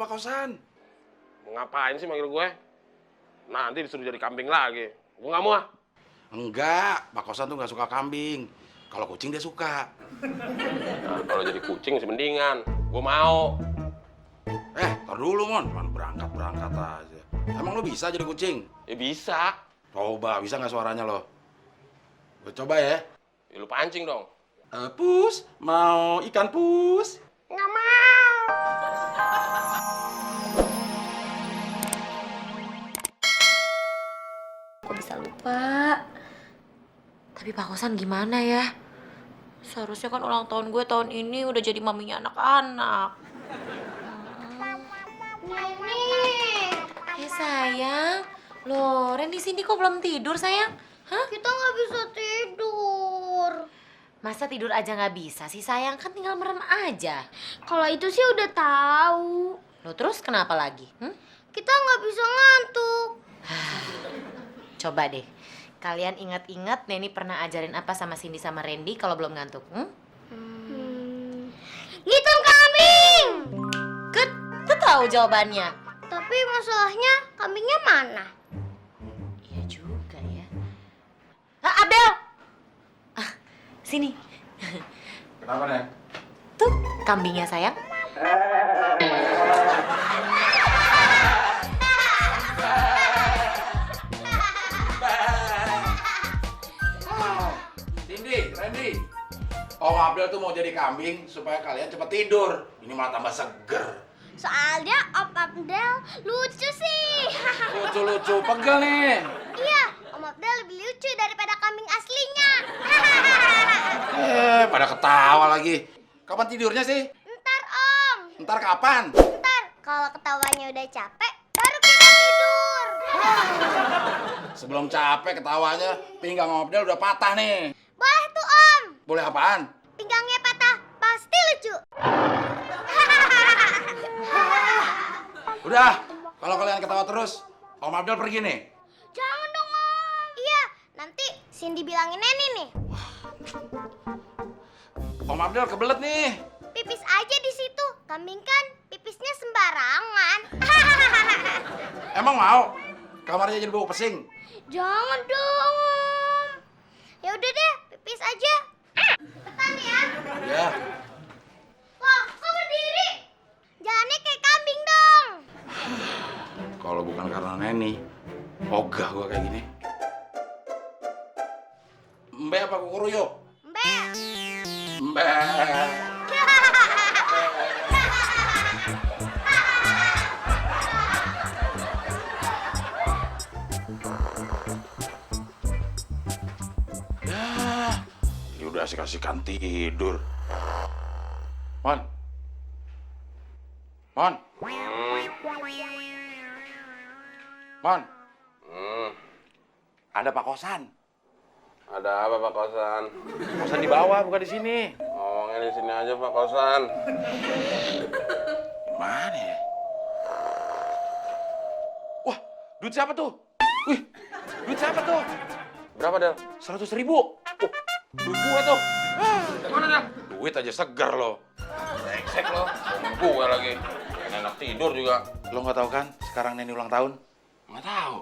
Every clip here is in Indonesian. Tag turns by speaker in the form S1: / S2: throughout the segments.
S1: Pak Kosan.
S2: Ngapain sih manggil gue? Nanti disuruh jadi kambing lagi. Gue nggak mau ah.
S1: Enggak, Pak Kosan tuh nggak suka kambing. Kalau kucing dia suka.
S2: Nah, kalau jadi kucing sih mendingan. Gue mau.
S1: Tar dulu, Mon. Cuman berangkat aja. Emang lo bisa jadi kucing?
S2: Ya bisa.
S1: Coba, bisa nggak suaranya lo? Gue coba ya.
S2: Ya, lu pancing dong.
S1: Pus, mau ikan pus?
S2: Nggak mau.
S3: Kok bisa lupa? Tapi Pak Kosan gimana ya? Seharusnya kan ulang tahun gue tahun ini udah jadi maminya anak-anak.
S4: Nenek,
S3: Sayang. Loh, Ren di sini kok belum tidur, sayang? Hah?
S4: kita nggak bisa tidur.
S3: Masa tidur aja nggak bisa sih, sayang? Kan tinggal merem aja.
S4: Kalau itu sih udah tahu.
S3: Loh, terus kenapa lagi?
S4: Kita nggak bisa ngantuk.
S3: Coba deh, kalian ingat-ingat Neni pernah ajarin apa sama Cindy sama Randy kalau belum ngantuk?
S4: Ngitung kambing.
S3: Kita tahu jawabannya.
S4: Tapi masalahnya kambingnya mana?
S3: Iya juga ya. Abel! Sini.
S1: Kenapa, Nek?
S3: Tuh, kambingnya, sayang.
S1: Cindy, Randy. Om Abdel tuh mau jadi kambing supaya kalian cepat tidur. Ini malah tambah seger.
S4: Soalnya Om Abdel lucu sih.
S1: Lucu-lucu, pegel nih.
S4: Iya, Om Abdel lebih lucu daripada kambing aslinya.
S1: Pada ketawa lagi. Kapan tidurnya sih?
S4: Ntar Om,
S1: Ntar kapan?
S4: ntar kalau ketawanya udah capek, baru kita tidur.
S1: Sebelum capek ketawanya, pinggang Om Abdel udah patah nih.
S4: Boleh tuh Om,
S1: Boleh apaan?
S4: pinggangnya patah, pasti lucu.
S1: Udah, kalau kalian ketawa terus, Om Abdel pergi nih.
S4: Jangan dong Om. Iya, nanti Cindy bilangin Neni nih.
S1: Om Abdel kebelet nih.
S4: Pipis aja di situ. Kambing kan pipisnya sembarangan.
S1: Emang mau? Kamarnya jadi bau pesing.
S4: Jangan dong Om. Ya udah deh, pipis aja. Cepetan ya.
S1: Ya.
S4: Loh, kok berdiri? Jalannya kayak kambing dong.
S1: Kalau bukan karena Neni, ogah gua kayak gini. Mbe apa kukuruyuk?
S4: Mbe.
S1: Mbe. Ya udah asik-asikan tidur. Mon. Mon. Mon. Ada Pak Kosan.
S2: Ada apa Pak Kosan?
S1: Kosan di bawah, bukan di sini.
S2: Ngomongnya di sini aja Pak Kosan.
S1: Mana ya? Wah, duit siapa tuh? Wih, duit siapa tuh?
S2: Berapa Del?
S1: 100.000. Duit gue tuh.
S2: Mana Del?
S1: Duit aja segar loh.
S2: Brengsek lo. Gue lagi. Enak tidur juga.
S1: Lo nggak tahu kan? Sekarang Neni ulang tahun.
S2: Nggak tahu.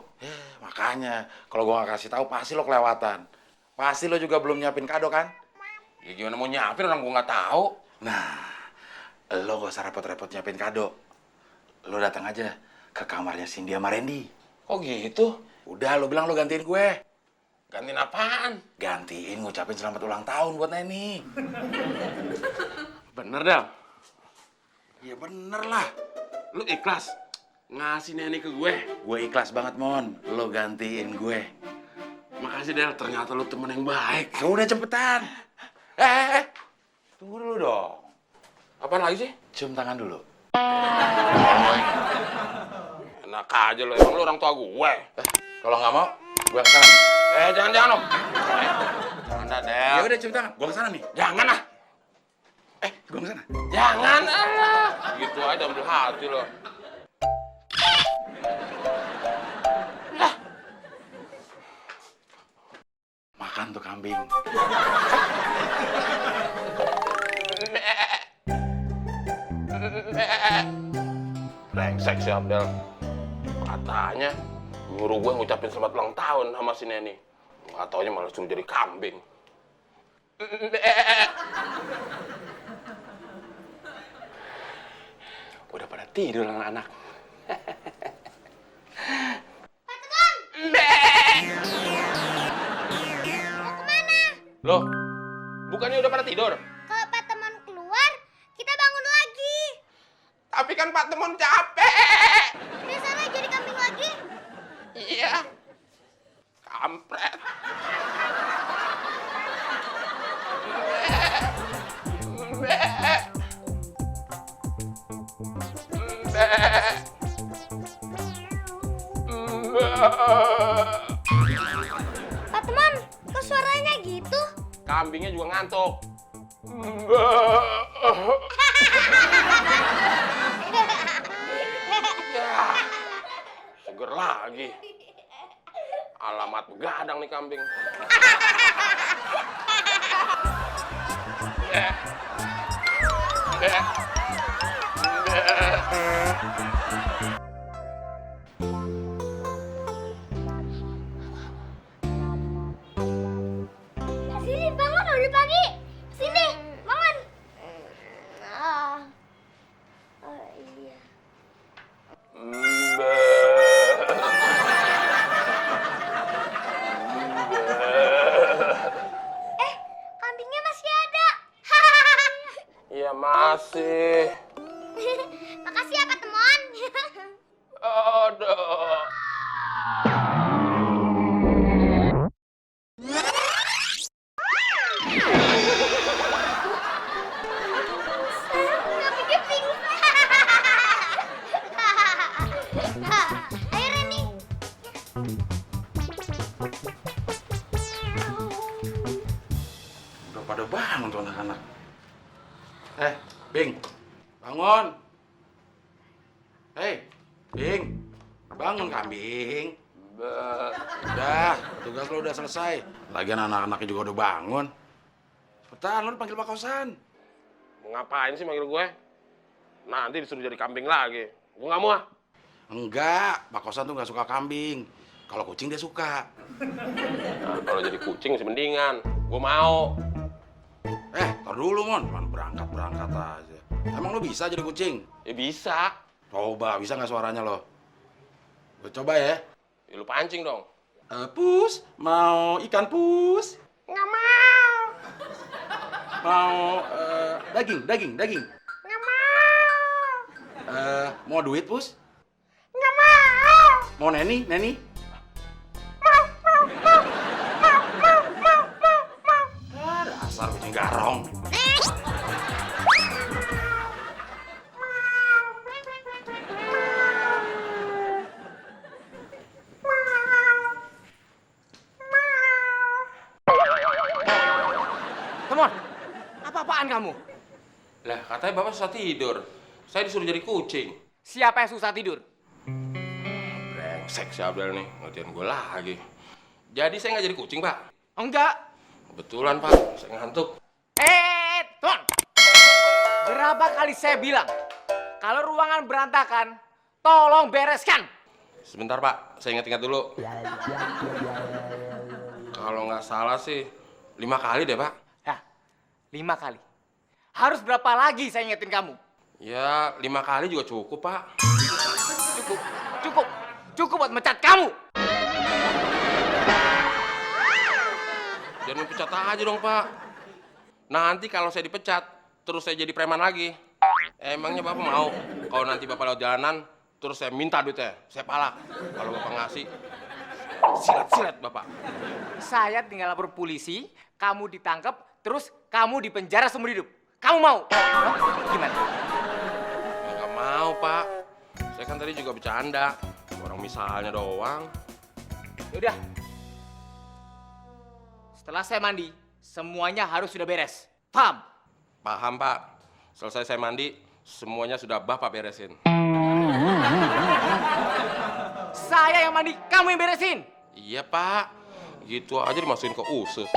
S1: Makanya, kalau gue nggak kasih tahu pasti lo kelewatan. Pasti lo juga belum nyiapin kado kan?
S2: Ya gimana mau nyiapin orang gue nggak tahu.
S1: Nah, lo gak usah repot-repot nyiapin kado. Lo datang aja ke kamarnya Cindy sama Randy.
S2: Kok gitu?
S1: Udah, lo bilang lo gantiin gue.
S2: Gantiin apaan?
S1: Gantiin ngucapin selamat ulang tahun buat Neni.
S2: Bener Del?
S1: Ya bener lah.
S2: Lu ikhlas ngasih Neni ke gue?
S1: Gue ikhlas banget, Mon. Lo gantiin gue.
S2: Makasih Del, ternyata lu temen yang baik.
S1: Udah cepetan. Tunggu dulu dong.
S2: Apaan lagi sih?
S1: Cium tangan dulu.
S2: Enak aja lo, emang lu orang tua gue.
S1: Kalau nggak mau, gue kesana.
S2: Jangan lo. Jangan dah, Del.
S1: Ya udah cium tangan. Gue kesana nih.
S2: Jangan ah.
S1: Gue kesana.
S2: Jangan ah. Gitu aja ambil hati lo.
S1: Makan tuh kambing.
S2: Brengsek si Abdel. Katanya nyuruh gue ngucapin selamat ulang tahun sama si Neni. Nggak taunya malah suruh jadi kambing. Udah pada tidur anak-anak.
S4: Mau kemana?
S2: Loh, bukannya udah pada tidur?
S4: Kalau Pak Temon keluar, kita bangun lagi.
S2: Tapi kan Pak Temon capek.
S4: Udah sana jadi kambing lagi.
S2: Iya. Kampret.
S4: Pak Temon, kok suaranya gitu?
S2: Kambingnya juga ngantuk. Ya, seger lagi. Alamat begadang nih kambing.
S4: Sini, bangun udah pagi. Sini, bangun. Oh iya. Kambingnya masih ada.
S2: Iya masih.
S4: Makasih ya Pak Temon.
S2: Aduh.
S4: Kambingnya pingsan. Ayo Reni.
S1: Udah pada bangun tuh anak-anak. Bing, bangun. Hei, Bing, bangun kambing. Udah, tugas lo udah selesai. Lagian anak-anaknya juga udah bangun. Cepetan, lo panggil Pak Kosan.
S2: Mau ngapain sih manggil gue? Nanti disuruh jadi kambing lagi. Gue nggak mau ah.
S1: Enggak, Pak Kosan tuh nggak suka kambing. Kalau kucing dia suka.
S2: Nah, kalau jadi kucing sih mendingan. Gue mau.
S1: Tar dulu, Mon. Cuman berangkat aja. Emang lo bisa jadi kucing?
S2: Ya bisa.
S1: Coba, bisa nggak suaranya lo? Gue coba ya.
S2: Ya lu pancing dong.
S1: Pus, mau ikan pus?
S4: Nggak mau.
S1: Mau daging?
S4: Nggak mau.
S1: Mau duit, Pus?
S4: Nggak mau.
S1: Mau neni? Dasar kucing garong.
S5: Temon, apa-apaan kamu?
S2: Lah katanya bapak susah tidur. Saya disuruh jadi kucing.
S5: Siapa yang susah tidur?
S2: Brengsek si Abdel nih. Ngertiin gue lagi. Jadi saya nggak jadi kucing, Pak?
S5: Enggak.
S2: Kebetulan, Pak. Saya ngantuk.
S5: Temon! Berapa kali saya bilang, kalau ruangan berantakan, tolong bereskan.
S2: Sebentar, Pak. Saya ingat-ingat dulu. Kalau nggak salah sih 5 kali deh, Pak.
S5: Ya, 5 kali. Harus berapa lagi saya ingetin kamu?
S2: Ya, 5 kali juga cukup, Pak.
S5: Cukup buat mecat kamu.
S2: Jangan pecat aja dong, Pak. Nanti kalau saya dipecat, terus saya jadi preman lagi. Emangnya Bapak mau kalau nanti Bapak lewat jalanan, terus saya minta duitnya, saya palak. Kalau Bapak ngasih, silat-silat Bapak.
S5: Saya tinggal lapor polisi, kamu ditangkap, terus kamu dipenjara seumur hidup. Kamu mau? Hah? Gimana?
S2: Nggak mau, Pak. Saya kan tadi juga bercanda. Orang misalnya doang.
S5: Yaudah. Setelah saya mandi, semuanya harus sudah beres. Paham?
S2: Paham, Pak. Selesai saya mandi, semuanya sudah Bapak beresin.
S5: Saya yang mandi, kamu yang beresin.
S2: Iya, Pak. Gitu aja dimasukin ke usus.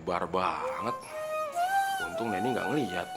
S2: Nyebar banget. Untung Neni nggak ngeliat.